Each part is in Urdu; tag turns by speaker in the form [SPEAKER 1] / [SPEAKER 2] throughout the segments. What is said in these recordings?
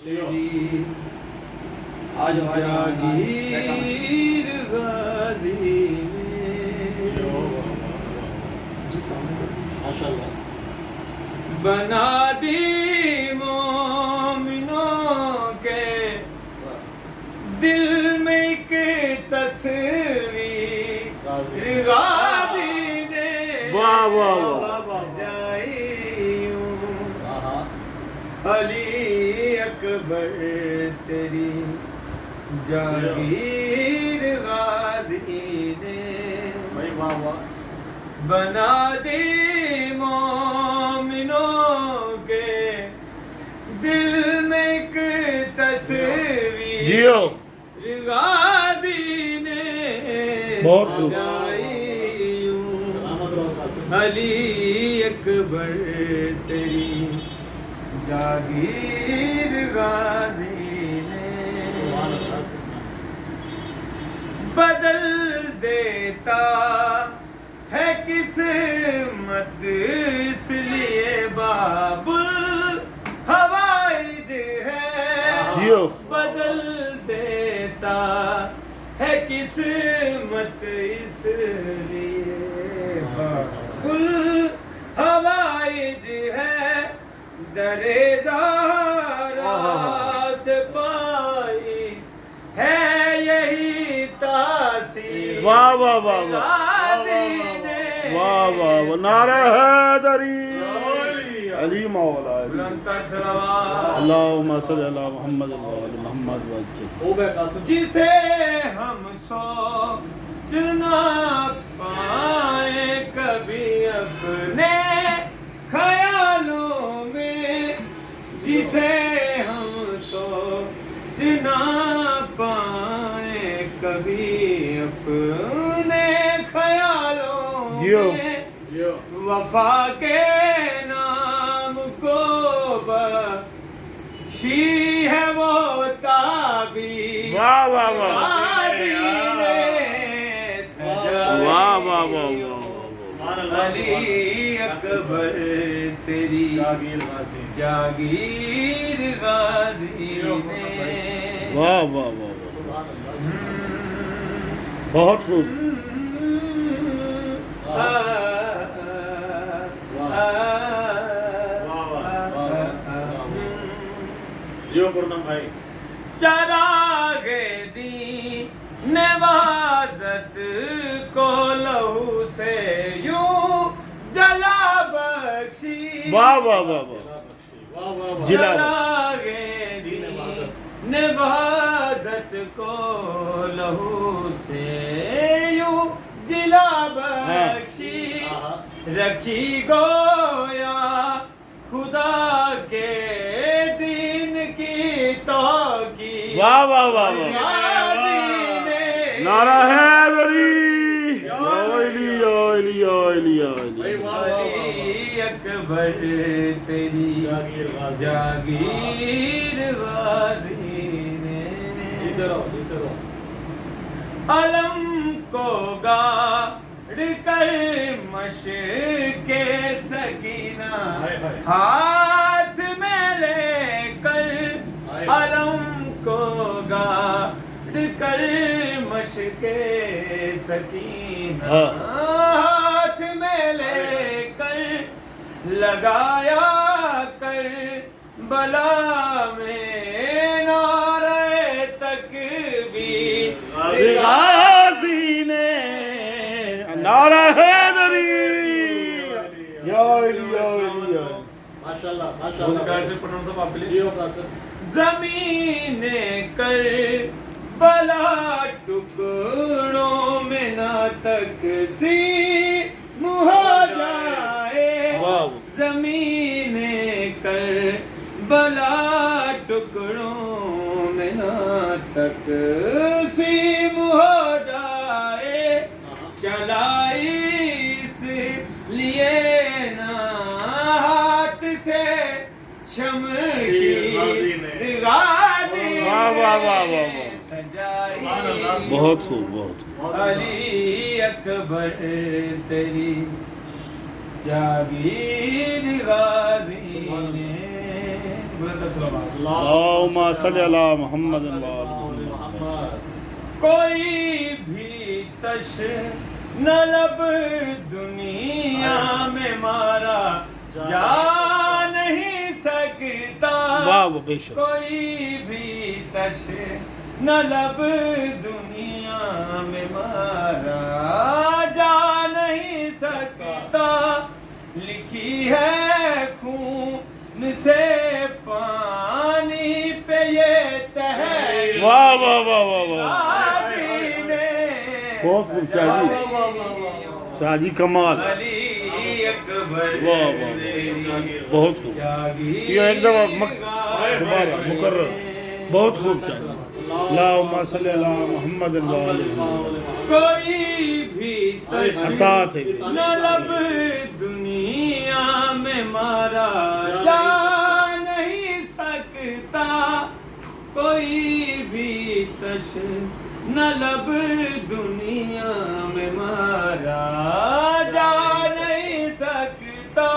[SPEAKER 1] تیری جاگیر غازی
[SPEAKER 2] ماشاءاللہ
[SPEAKER 1] بنا دی مومنوں کے دل میں ایک تصویر غازی نے
[SPEAKER 2] واہ واہ واہ
[SPEAKER 1] جائی ہوں علی اکبر تیری جاگیر غازی نے بنا دی مومنوں کے دل میں ایک تصویر
[SPEAKER 2] جیو
[SPEAKER 1] غازی نے
[SPEAKER 2] بہت خوب
[SPEAKER 1] سجائی ہوں علی اکبر تیری جاگیر غازی نے بدل دیتا ہے قسمت اس لیے باب الحوائج ہے
[SPEAKER 2] جیو
[SPEAKER 1] بدل دیتا ہے قسمت اس لیے باب الحوائج ہے درے زارا سے پائی ہے یہی تاثیر
[SPEAKER 2] واہ واہ واہ واہ واہ واہ واہ نعرہ حیدری علی مولا اللہم صلی اللہ محمد وعلی محمد وعلی
[SPEAKER 1] جسے ہم سوچنا پائیں کبھی اپنے خیالوں میں جسے ہم سوچنا پائیں کبھی اپنے خیالوں میں وفا کے نام کو بخشی ہے وہ تعبیر
[SPEAKER 2] واہ واہ واہ
[SPEAKER 1] غازی نے سجائی
[SPEAKER 2] واہ واہ واہ
[SPEAKER 1] علی اکبر تیری جاگیر غازی نے
[SPEAKER 2] واہ واہ واہ بہت خوب
[SPEAKER 3] جیو پورنم بھائی
[SPEAKER 1] چراغ دین وحدت کو لہو سے یوں جلا بخشی
[SPEAKER 2] واہ واہ واہ واہ جلا
[SPEAKER 1] چراغ دین وحدت کو لہو سے یوں جلا بخشی رکھی گویا خدا کے دین کی توقیر
[SPEAKER 2] واہ واہ واہ واہ
[SPEAKER 1] غازی نے
[SPEAKER 2] نعرہ حیدری علی علی علی علی
[SPEAKER 1] علی اکبر تیری جاگیر غازی نے علم کو گاڑ کر مشق سکینہ ہاتھ میں لے کر علم کو گاڑ کر مشق سکینہ ہاتھ میں لے کر لگایا کر بلا میں نعرہ تکبیر
[SPEAKER 2] غازی نے نعرہ حیدری یا علی یا علی
[SPEAKER 3] ماشاءاللہ ماشاءاللہ جیو قاسم
[SPEAKER 1] زمین کر بلا ٹکڑوں میں نہ تقسیم ہو جائے زمین کر بلا ٹکڑوں میں نہ تقسیم ہو جائے چلائی اس لیے نہ ہاتھ سے شمشیر غازی نے سجائی
[SPEAKER 2] بہت خوب بہت
[SPEAKER 1] علی اکبر تیری جاگیر غازی نے بلند سلام
[SPEAKER 2] اللہم صلی علی محمد و آل محمد.
[SPEAKER 1] کوئی بھی تش نہ لب دنیا میں مارا جا نہیں سکتا.
[SPEAKER 2] واہ واہ بے شک.
[SPEAKER 1] کوئی بھی تش نہ لب دنیا میں مارا جا نہیں سکتا. لکھی ہے خون سے پانی پہ یہ تحریر.
[SPEAKER 2] واہ واہ واہ واہ واہ.
[SPEAKER 1] شادی نے
[SPEAKER 2] بہت خوب شاہ جی. شاہ جی کمال.
[SPEAKER 1] علی اکبر
[SPEAKER 2] واہ واہ بہت خوب. یہ ایک دفعہ دوبارہ مکرر. بہت خوب شاہ جی. اللہم صلی علی محمد و آل محمد.
[SPEAKER 1] کوئی بھی
[SPEAKER 2] عطا تھے.
[SPEAKER 1] نہ لب دنیا میں مارا جا نہیں سکتا. کوئی بھی تش نہ لب دنیا میں مارا جا نہیں سکتا.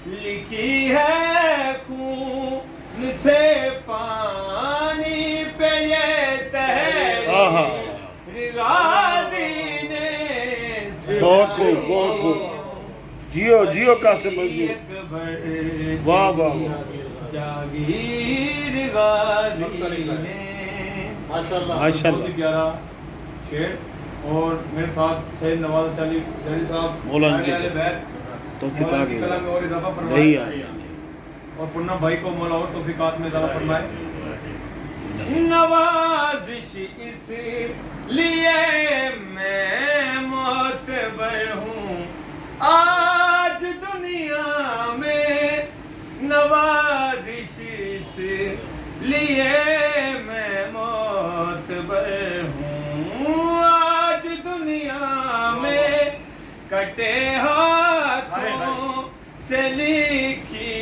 [SPEAKER 1] لکھی ہے خون سے پانی پہ یہ
[SPEAKER 2] آہا.
[SPEAKER 1] تحریر. غازی نے
[SPEAKER 2] بہت خوب بہت خوب. جیو جیو قاسم بھائی. واہ واہ واہ.
[SPEAKER 1] جاگیر غازی نے.
[SPEAKER 3] ماشاءاللہ
[SPEAKER 2] ماشاء
[SPEAKER 1] بہت ہی پیارا شعر. اور میرے ساتھ سید نواز علی زہری صاحب
[SPEAKER 2] مولانا کی
[SPEAKER 1] اہل بیت
[SPEAKER 2] توفیق
[SPEAKER 1] مولانا
[SPEAKER 2] آ
[SPEAKER 1] کی
[SPEAKER 2] گئی.
[SPEAKER 1] کلام میں اور اضافہ
[SPEAKER 2] نہیں
[SPEAKER 1] فرمائے
[SPEAKER 2] آئی.
[SPEAKER 1] اور پنہ بھائی کو مولا اور توفیقات میں اضافہ فرمائے. نوازش اس لیے میں معتبر ہوں آج دنیا میں. نوازش اس لیے میں معتبر ہوں آج دنیا میں. کٹے ہاتھوں سے لکھی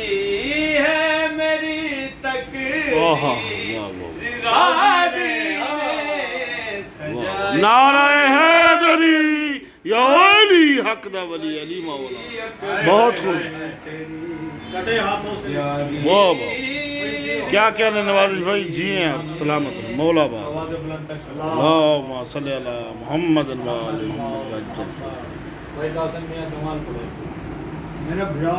[SPEAKER 1] ہے میری تقریر. غازی نے سجائی
[SPEAKER 2] نعرہ حیدری یا علی حق دا ولی علی مولا. بہت خوب.
[SPEAKER 3] کٹے ہاتھوں سے
[SPEAKER 2] واہ واہ. کیا کہنے نوازش بھائی. جی ہیں آپ سلامت رہیں. مولا بابا.
[SPEAKER 1] آواز بلند تک
[SPEAKER 2] اللہم صلی علی محمد و آل محمد.
[SPEAKER 3] بھائی قاسم میاں کمال پڑے.
[SPEAKER 1] میرا بھرا